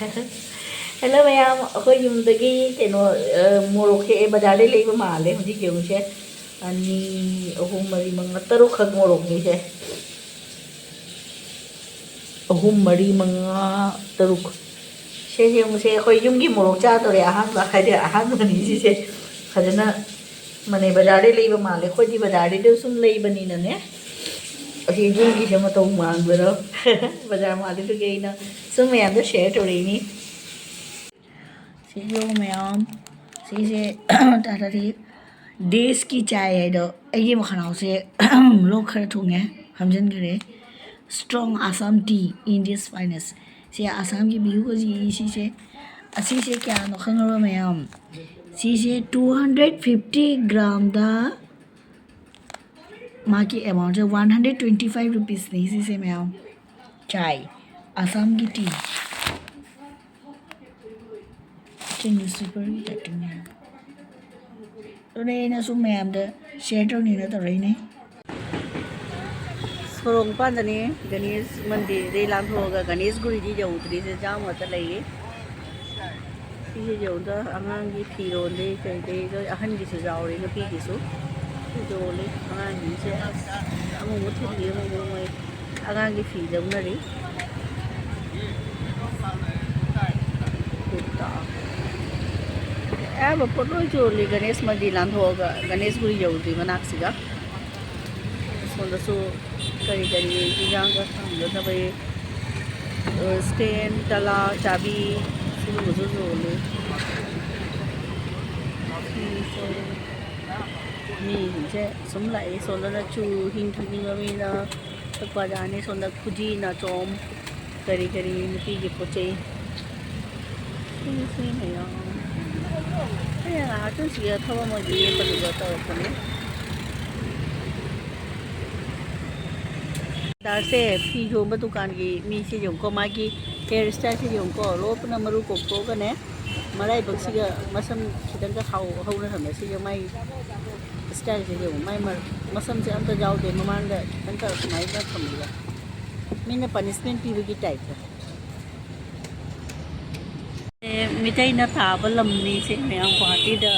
Hello ma'am, ako yung dagi kino murok ke bazar le ba male hudi yung se ani ahum mari mga taruk khag murok ni se ahum mari mga taruk se yung se ako yung gi murok cha to re ahan ba khai de ahan ba ni si se khajana mane bazar le ba male khodi bazar de sum le ba ni na ne asi yung gi se ma to mang ba ro bazar male to ge na sum me am to share to re ni सीजो मैम सीजे तारी देश की चाय है तो ये मखानाओं से लोग खड़े ठुंगे हम जन करे strong Assam T Indians finest से आसाम की बिहू को जी इसी से क्या नखंगरो मैम सीजे 250 ग्राम दा माँ की अमाउंट है 125 रुपीस नहीं इसी से मैम चाय आसाम की टी न्यूज़पेपर की कटिंग है तो ने ना सु मैम द शेयर तो नहीं ना तो रही नहीं सोरोंग पांजने गणेश मंदिर रे लांग होगा गणेश गुरी जी जो उतरी से जाम होता लगे इसे जो उनका अंगांग की फिरों दे कहीं जो अहन की सुझाव रे न पी की सु जो ले अंगांग की से अमु मुझे लिए मु अंगांग की फिर न रे अब फोटो जो ले गणेश मंदिर लांग होगा गणेश गुरी जो उतरी मनाक सिगा सोलसो करी इजांग का जो ना भाई स्टैंड तला चाबी सुनो मुझे जो ले मी जे सुमलाई सोलना चू हिंदू निगमी ना तक जाने सोलना खुजी ना चोम करी नुपी के पोचे इसे नहीं यार आजकल सिया था वो मुझे ये पता जाता है अपने दार से फी जो दुकान की मी से जो को मागी हेयर स्टाइल से जो को रोप न मरु को कने मराई बक्सी का मसम खिदन का हाउ न थमे से जो माई स्टाइल से जो माई मसम से अंत जाओ दे ममान दा खिदन का माई का थमेगा मीने पनिशमेंट पीबे की टाइप है मिठाई न थाब लमनी से मैं गुवाहाटी दा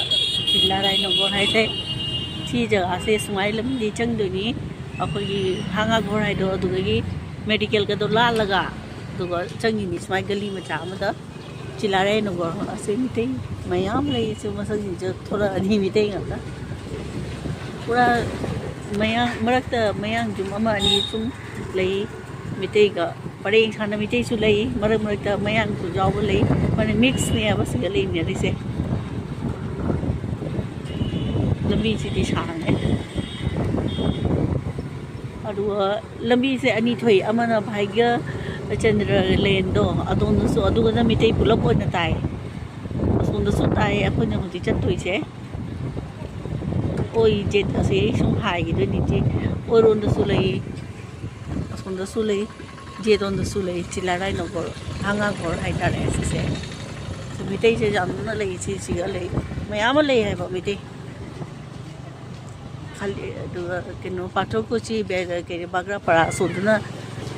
जिला रायनगर हाइते सी जगह से सुमाई लमनी चंगदुनी अखोगी हांगा घर हाइदो अदुगी मेडिकल का दो ला लगा दुगा चंगिनी सुमाई गली मचा मदा जिला रायनगर असे मिठाई मयाम ले से मसक जो थोड़ा अनी मिठाई ngata पूरा मयां मरकता मयां जुम अमा अनी सुम ले मिठाई का परेंग खाना मिठाई सु लई मरक मरकता मयां सु जाव लई माने मिक्स ने अब से ले ने रिसे लंबी सी शांग है अदुगा लंबी से अनी थोई अमना भाग्य चंद्र लेंदो अदोनसु अदुगा मिठाई पुलप ओना ताई असोंदसु ताई अखोना हुति चतोई से ओई जेट असे सुम हाई गिदो निजे ओरोंदसु लई असोंदसु लई जेदोंदसु लई जिला रायनगर हांगा घर हाइतारे से मिठाई से जामना लई सिगा लई मयाम लई है बा मिठाई खाली किनो पाथर कुची बेग के बागरा पड़ा सोदना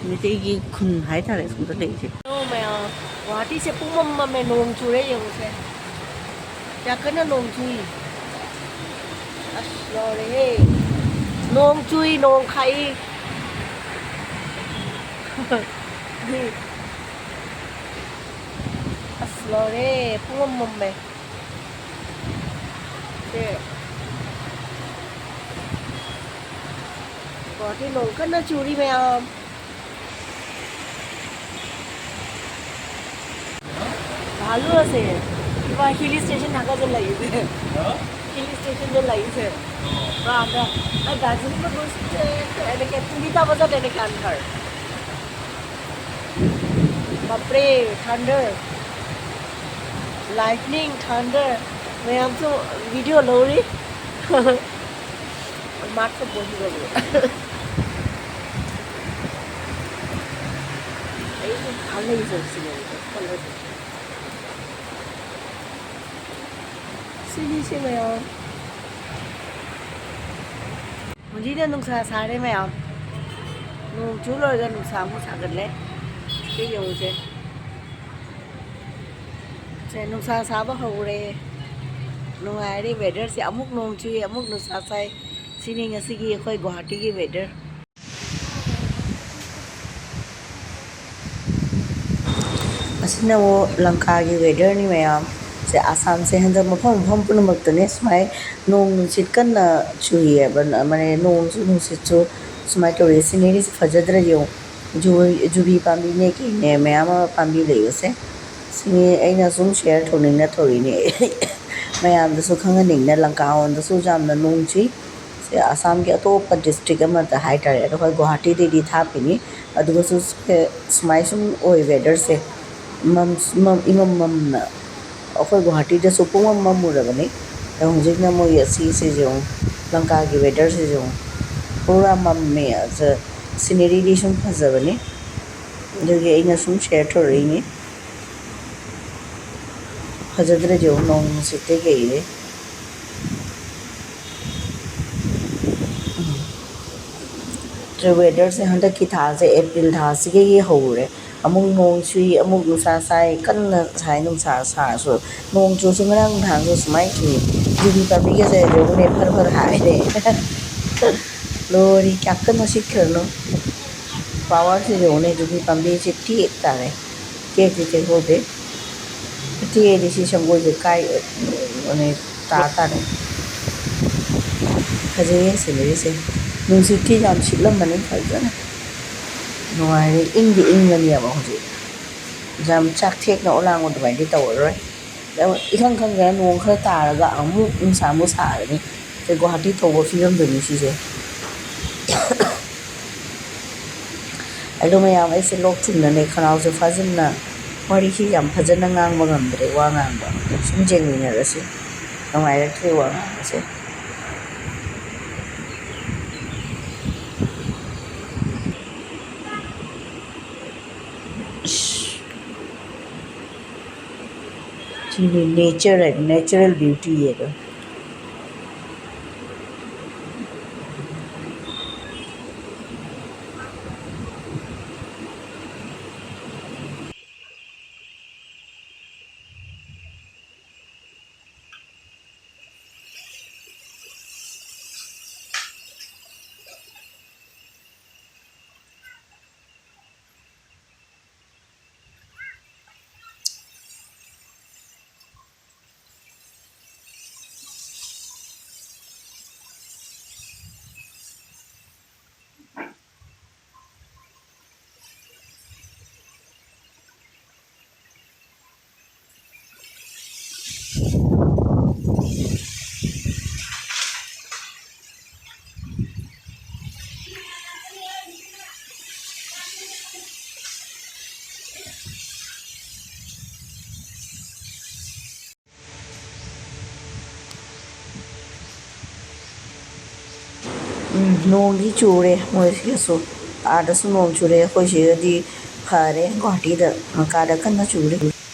मिठाई की खुन हाइतारे सुंद लई से तो मैं गुवाहाटी से पुमम में नोंग चुरे यंग से या कना नोंग चुई असलोरे नोंग चुई नोंग खाई असलोरे पुमम में से गुवाहाटी नोंग कना चुरी में आम भालू से वहाँ हिल स्टेशन ढाका जो लगी थे हिल स्टेशन जो लगी थे वहाँ का मैं दार्जिलिंग में घुसते ऐसे के पुनीता बजा देने के अंदर बापरे थंडर लाइटनिंग थंडर मैं हमसे वीडियो लो रही मार्क को बोल रही ये खाने ही सोचती है सीधी से मैं मुझे ना नुकसान सारे में आप नुकसान नुकसान को सागर ले ये मुझे sẽ nung sa sa bắc hậu re nung ai đi weather sẽ amuk nung chui amuk nung sa sai sini ngasi gi khoi Guwahati gi weather asina wo Lanka gi weather ni mayam se Assam se handa mafam pun mak tane smai nung sit kan na chui ban mane nung sit chu smai to re sini ri phajadra yo jubi pambi ne ki ne mayam pambi le se sini aina sum share thoning na thori ne mayam da su khanga ning na Lanka on da su jam na nung chi se Assam ki atopa district ama da hai tare da Guwahati de di thapini aduga su smai sum oi weather se imam na akhoi Guwahati da su pung mam murabani da hujik na mo yasi se jo Lanka ki weather se jo pura mam me as scenery di sum phajabani jogi aina sum share thori ni phajadra jo nong sitte ge weather se handa ki tha se April tha se ge ho re amung nong chui amung nusa sai kan na sai nung sa so nong chu sung rang thang so smai ki jubi pa bi ge se jo ne phar hai re lori kyak kan na sikher no power se jo ne jubi pa bi se ti ta re ke ho de ti e de si sam go je kai ne ta re kaje se le se nung si ti jam chit lam mane phai jana noi ing di ing la nia ba hoji jam chak thek na olang od bai di taw roi da ikhang khang ga nong kha ta ra ga amu sa ni se Guwahati to bo film de ni si se alo me am ese lok thun na ne khanao se fazin na wari hi jam phajan na ngang ba ngam dre wa ngang ba sum jeng ni na ra se ngai ra thre wa se nature and natural beauty है nong di chure mo si so ada su nong chure ko shi di phare Guwahati da ka da kan na chure